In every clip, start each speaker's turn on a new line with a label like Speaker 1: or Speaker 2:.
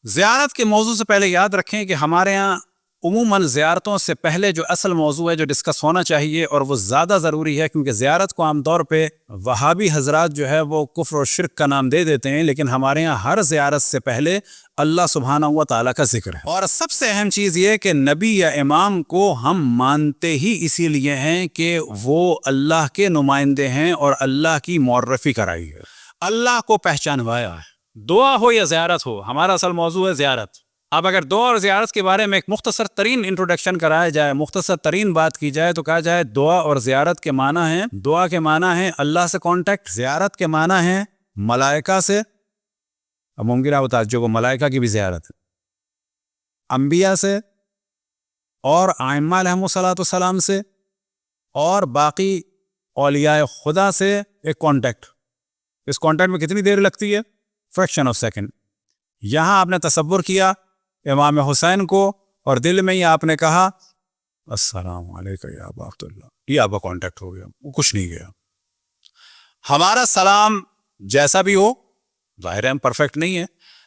Speaker 1: زیارت کے موضوع سے پہلے یاد رکھیں کہ ہمارے ہاں عموماً زیارتوں سے پہلے جو اصل موضوع ہے جو ڈسکس ہونا چاہیے اور وہ زیادہ ضروری ہے، کیونکہ زیارت کو عام طور پہ وہابی حضرات جو ہے وہ کفر و شرک کا نام دے دیتے ہیں، لیکن ہمارے ہاں ہر زیارت سے پہلے اللہ سبحانہ و تعالیٰ کا ذکر ہے۔ اور سب سے اہم چیز یہ کہ نبی یا امام کو ہم مانتے ہی اسی لیے ہیں کہ وہ اللہ کے نمائندے ہیں اور اللہ کی معرفی کرائی ہے، اللہ کو پہچانوایا ہے۔ دعا ہو یا زیارت ہو، ہمارا اصل موضوع ہے زیارت۔ اب اگر دعا اور زیارت کے بارے میں ایک مختصر ترین انٹروڈکشن کرایا جائے، مختصر ترین بات کی جائے تو کہا جائے دعا اور زیارت کے معنی ہیں، دعا کے معنی ہے اللہ سے کانٹیکٹ، زیارت کے معنی ہے ملائکہ سے۔ اب ممکن آپ تعجب ہو، ملائکہ کی بھی زیارت ہے، انبیاء سے اور ائمہ علیہم الصلوۃ سے اور باقی اولیاء خدا سے ایک کانٹیکٹ۔ اس کانٹیکٹ میں کتنی دیر لگتی ہے؟ Fraction of second. یہاں آپ نے تصور کیا امام حسین کو اور دل میں ہی آپ نے کہا السلام علیکم یا ابا عبداللہ، یہ آپ کا کانٹیکٹ ہو گیا، وہ کچھ نہیں گیا۔ ہمارا سلام جیسا بھی ہو، ظاہر ہے ہم پرفیکٹ نہیں ہے،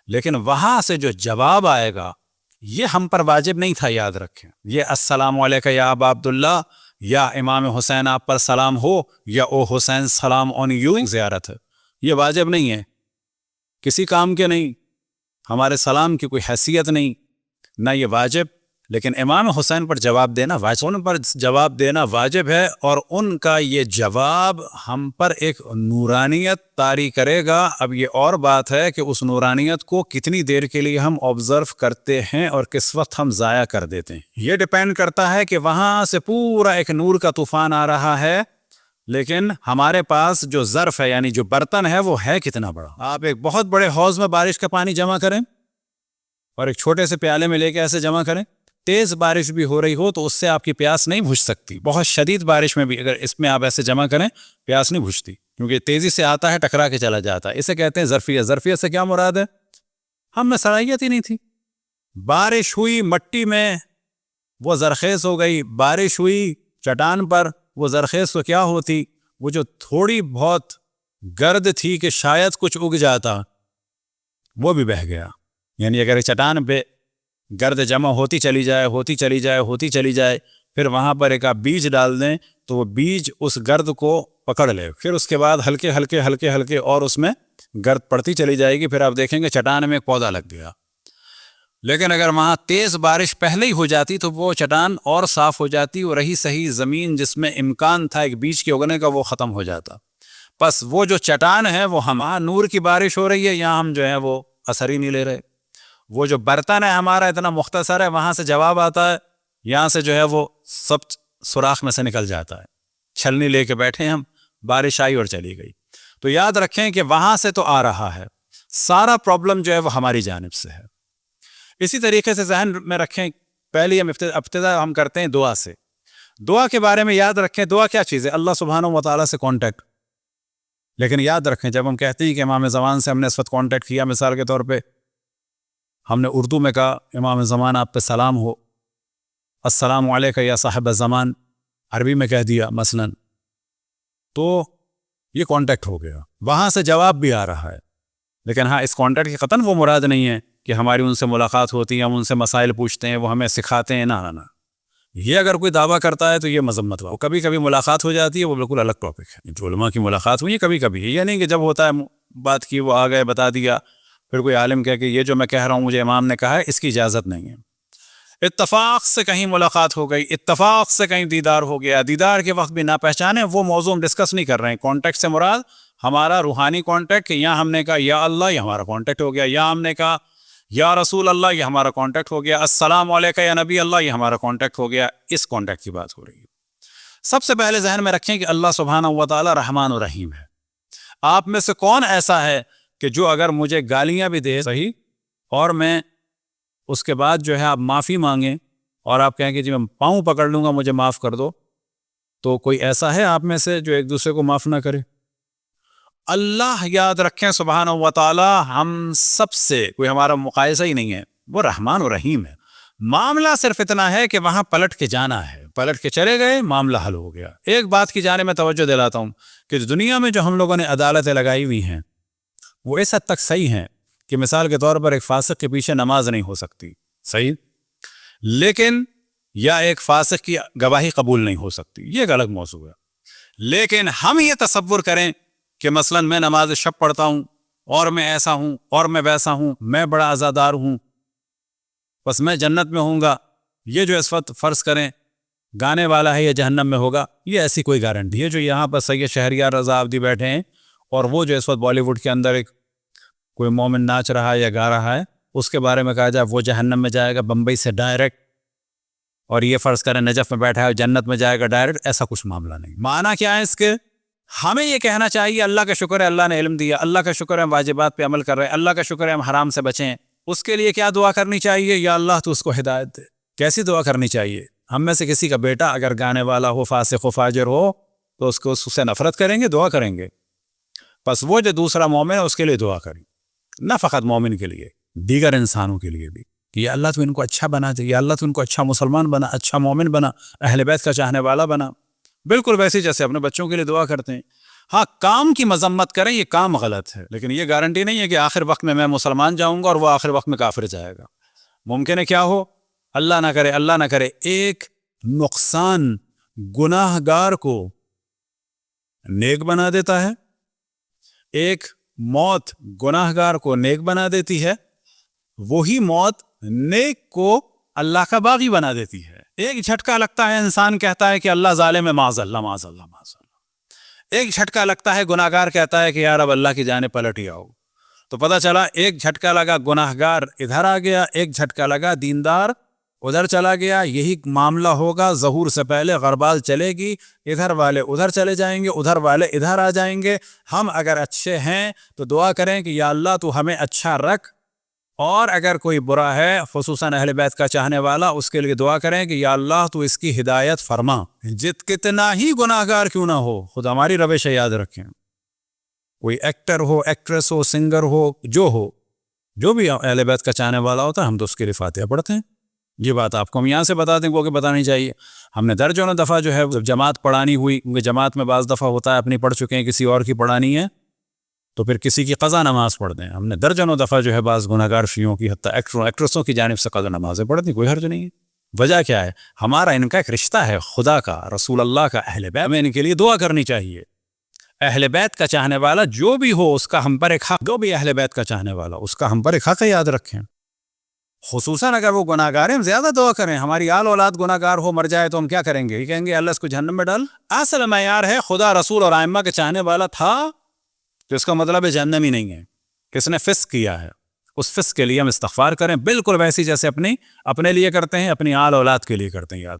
Speaker 1: لیکن وہاں سے جو جواب آئے گا یہ ہم پر واجب نہیں تھا، یاد رکھیں۔ یہ السلام علیکم یا ابا عبداللہ یا امام حسین آپ پر سلام ہو یا او حسین سلام آن یو زیارت ہے، یہ واجب نہیں ہے، کسی کام کے نہیں، ہمارے سلام کی کوئی حیثیت نہیں، نہ یہ واجب، لیکن امام حسین پر جواب دینا واجب، ان پر جواب دینا واجب ہے، اور ان کا یہ جواب ہم پر ایک نورانیت طاری کرے گا۔ اب یہ اور بات ہے کہ اس نورانیت کو کتنی دیر کے لیے ہم آبزرو کرتے ہیں اور کس وقت ہم ضائع کر دیتے ہیں، یہ ڈیپینڈ کرتا ہے کہ وہاں سے پورا ایک نور کا طوفان آ رہا ہے، لیکن ہمارے پاس جو ظرف ہے یعنی جو برتن ہے وہ ہے کتنا بڑا۔ آپ ایک بہت بڑے حوض میں بارش کا پانی جمع کریں اور ایک چھوٹے سے پیالے میں لے کے ایسے جمع کریں، تیز بارش بھی ہو رہی ہو تو اس سے آپ کی پیاس نہیں بجھ سکتی، بہت شدید بارش میں بھی اگر اس میں آپ ایسے جمع کریں پیاس نہیں بجھتی، کیونکہ تیزی سے آتا ہے، ٹکرا کے چلا جاتا ہے۔ اسے کہتے ہیں ظرفیت۔ ظرفیت سے کیا مراد ہے؟ ہم میں صلاحیت ہی نہیں تھی، بارش ہوئی مٹی میں وہ زرخیز ہو گئی، بارش ہوئی چٹان پر وہ زرخیز تو کیا ہوتی، وہ جو تھوڑی بہت گرد تھی کہ شاید کچھ اگ جاتا وہ بھی بہہ گیا۔ یعنی اگر چٹان پہ گرد جمع ہوتی چلی جائے پھر وہاں پر ایک آپ بیج ڈال دیں تو وہ بیج اس گرد کو پکڑ لے، پھر اس کے بعد ہلکے ہلکے اور اس میں گرد پڑتی چلی جائے گی، پھر آپ دیکھیں گے چٹان میں ایک پودا لگ گیا۔ لیکن اگر وہاں تیز بارش پہلے ہی ہو جاتی تو وہ چٹان اور صاف ہو جاتی، اور رہی صحیح زمین جس میں امکان تھا ایک بیج کے اگنے کا وہ ختم ہو جاتا۔ پس وہ جو چٹان ہے وہ ہمارا نور کی بارش ہو رہی ہے، یہاں ہم جو ہے وہ اثر ہی نہیں لے رہے۔ وہ جو برتن ہے ہمارا اتنا مختصر ہے، وہاں سے جواب آتا ہے، یہاں سے جو ہے وہ سب سوراخ میں سے نکل جاتا ہے، چھلنی لے کے بیٹھے ہم، بارش آئی اور چلی گئی۔ تو یاد رکھیں کہ وہاں سے تو آ رہا ہے، سارا پرابلم جو ہے وہ ہماری جانب سے ہے۔ اسی طریقے سے ذہن میں رکھیں، پہلی ہم ابتدا ہم کرتے ہیں دعا سے۔ دعا کے بارے میں یاد رکھیں، دعا کیا چیز ہے؟ اللہ سبحانہ و تعالیٰ سے کانٹیکٹ۔ لیکن یاد رکھیں جب ہم کہتے ہیں کہ امام زمان سے ہم نے اس وقت کانٹیکٹ کیا، مثال کے طور پہ ہم نے اردو میں کہا امام زمان آپ پہ سلام ہو، السلام علیکم یا صاحب الزمان، عربی میں کہہ دیا مثلا، تو یہ کانٹیکٹ ہو گیا، وہاں سے جواب بھی آ رہا ہے۔ لیکن ہاں، اس کانٹیکٹ کی قطعاً وہ مراد نہیں ہے کہ ہماری ان سے ملاقات ہوتی ہے، ہم ان سے مسائل پوچھتے ہیں، وہ ہمیں سکھاتے ہیں، نہ۔ یہ اگر کوئی دعویٰ کرتا ہے تو یہ مذمت ہوا۔ کبھی کبھی ملاقات ہو جاتی ہے، وہ بالکل الگ ٹاپک ہے، جو علماء کی ملاقات ہوئی کبھی کبھی، یہ نہیں کہ جب ہوتا ہے بات کی وہ آ گئے بتا دیا، پھر کوئی عالم کہے کہ یہ جو میں کہہ رہا ہوں مجھے امام نے کہا ہے، اس کی اجازت نہیں ہے۔ اتفاق سے کہیں ملاقات ہو گئی، اتفاق سے کہیں دیدار ہو گیا، دیدار کے وقت بھی نہ پہچانے، وہ موضوع ہم ڈسکس نہیں کر رہے ہیں۔ کانٹیکٹ سے مراد ہمارا روحانی کانٹیکٹ، کہ یہاں ہم نے کہا یا اللہ، یہ ہمارا کانٹیکٹ ہو گیا، یا ہم نے کہا یا رسول اللہ، یہ ہمارا کانٹیکٹ ہو گیا، السلام علیکم یا نبی اللہ، یہ ہمارا کانٹیکٹ ہو گیا۔ اس کانٹیکٹ کی بات ہو رہی ہے۔ سب سے پہلے ذہن میں رکھیں کہ اللہ سبحانہ و تعالیٰ رحمان و رحیم ہے۔ آپ میں سے کون ایسا ہے کہ جو اگر مجھے گالیاں بھی دے صحیح اور میں اس کے بعد جو ہے آپ معافی مانگیں اور آپ کہیں کہ جی میں پاؤں پکڑ لوں گا مجھے معاف کر دو، تو کوئی ایسا ہے آپ میں سے جو ایک دوسرے کو معاف نہ کرے؟ اللہ یاد رکھیں سبحانہ و تعالی ہم سب سے کوئی ہمارا مقایسہ ہی نہیں ہے، وہ رحمان و رحیم ہے۔ معاملہ صرف اتنا ہے کہ وہاں پلٹ کے جانا ہے، پلٹ کے چلے گئے، معاملہ حل ہو گیا۔ ایک بات کی جانب میں توجہ دلاتا ہوں کہ دنیا میں جو ہم لوگوں نے عدالتیں لگائی ہوئی ہیں وہ اس حد تک صحیح ہیں کہ مثال کے طور پر ایک فاسق کے پیچھے نماز نہیں ہو سکتی، صحیح، لیکن یا ایک فاسق کی گواہی قبول نہیں ہو سکتی، یہ ایک الگ موضوع ہے. لیکن ہم یہ تصور کریں کہ مثلا میں نماز شب پڑھتا ہوں اور میں ایسا ہوں اور میں ویسا ہوں، میں بڑا عزادار ہوں، بس میں جنت میں ہوں گا. یہ جو اس وقت فرض کریں گانے والا ہے یہ جہنم میں ہوگا، یہ ایسی کوئی گارنٹی ہے. جو یہاں پر سید شہریار رضا عابدی بیٹھے ہیں اور وہ جو اس وقت بالی ووڈ کے اندر ایک کوئی مومن ناچ رہا ہے یا گا رہا ہے، اس کے بارے میں کہا جائے وہ جہنم میں جائے گا بمبئی سے ڈائریکٹ، اور یہ فرض کریں نجف میں بیٹھا ہے اور جنت میں جائے گا ڈائریکٹ، ایسا کچھ معاملہ نہیں. معنی کیا ہے اس کے؟ ہمیں یہ کہنا چاہیے اللہ کا شکر ہے اللہ نے علم دیا، اللہ کا شکر ہے ہم واجبات پہ عمل کر رہے ہیں، اللہ کا شکر ہے ہم حرام سے بچیں. اس کے لیے کیا دعا کرنی چاہیے؟ یا اللہ تو اس کو ہدایت دے. کیسی دعا کرنی چاہیے؟ ہم میں سے کسی کا بیٹا اگر گانے والا ہو، فاسق و فاجر ہو، تو اس سے نفرت کریں گے، دعا کریں گے. بس وہ جو دوسرا مومن ہے اس کے لیے دعا کریں، نہ فقط مومن کے لیے، دیگر انسانوں کے لیے بھی، کہ یا اللہ تو ان کو اچھا بنا دے، یا اللہ تو ان کو اچھا مسلمان بنا، اچھا مومن بنا، اہل بیت کا چاہنے والا بنا. بالکل ویسے جیسے اپنے بچوں کے لیے دعا کرتے ہیں. ہاں کام کی مذمت کریں، یہ کام غلط ہے، لیکن یہ گارنٹی نہیں ہے کہ آخر وقت میں مسلمان جاؤں گا اور وہ آخر وقت میں کافر جائے گا. ممکن ہے کیا ہو، اللہ نہ کرے، اللہ نہ کرے، ایک نقصان گناہ گار کو نیک بنا دیتا ہے، ایک موت گناہ گار کو نیک بنا دیتی ہے، وہی موت نیک کو اللہ کا باغی بنا دیتی ہے. ایک جھٹکا لگتا ہے، انسان کہتا ہے کہ اللہ ظالم ہے، معاذ اللہ معاذ اللہ معاذ اللہ. ایک جھٹکا لگتا ہے، گناہگار کہتا ہے کہ یار اب اللہ کی جانب پلٹ ہی آؤ. تو پتہ چلا ایک جھٹکا لگا گناہگار ادھر آ گیا، ایک جھٹکا لگا دیندار ادھر چلا گیا. یہی معاملہ ہوگا ظہور سے پہلے، غربال چلے گی، ادھر والے ادھر چلے جائیں گے، ادھر والے ادھر آ جائیں گے. ہم اگر اچھے ہیں تو دعا کریں کہ یا اللہ تو ہمیں اچھا رکھ، اور اگر کوئی برا ہے خصوصاً اہل بیت کا چاہنے والا، اس کے لیے دعا کریں کہ یا اللہ تو اس کی ہدایت فرما، کتنا ہی گناہگار کیوں نہ ہو. خود ہماری روش یاد رکھیں، کوئی ایکٹر ہو، ایکٹریس ہو، سنگر ہو، جو بھی اہل بیت کا چاہنے والا ہوتا ہے، ہم تو اس کے لیے فاتحہ پڑھتے ہیں. یہ بات آپ کو ہم یہاں سے بتا دیں کہ بتانی چاہیے. ہم نے درجنوں دفعہ جو ہے جب جماعت پڑھانی ہوئی، کیونکہ جماعت میں بعض دفعہ ہوتا ہے اپنی پڑھ چکے ہیں، کسی اور کی پڑھانی ہے تو پھر کسی کی قضا نماز پڑھ دیں. ہم نے درجنوں دفعہ جو ہے بعض گناہگار شیعوں کی، حتیٰ ایکٹرسوں کی جانب سے قضا نمازیں پڑھ دیں، کوئی حرج نہیں ہے. وجہ کیا ہے؟ ہمارا ان کا ایک رشتہ ہے، خدا کا، رسول اللہ کا، اہل بیت. ہمیں ان کے لیے دعا کرنی چاہیے. اہل بیت کا چاہنے والا جو بھی ہو اس کا ہم پر ایک حق، جو بھی اہل بیت کا چاہنے والا اس کا ہم پر ایک حق ہے، یاد رکھیں. خصوصاً اگر وہ گناہگار ہیں، ہم زیادہ دعا کریں. ہماری آل اولاد گناہگار ہو، مر جائے تو ہم کیا کریں گے؟ یہ کہیں گے اللہ اس کو جہنم میں ڈال. اصل معیار ہے خدا، رسول اور ائمہ کے چاہنے والا تھا، تو اس کا مطلب ہے جہنم ہی نہیں ہے. کس نے فسق کیا ہے، اس فسق کے لیے ہم استغفار کریں، بالکل ویسی جیسے اپنے لیے کرتے ہیں، اپنی آل اولاد کے لیے کرتے ہیں. یاد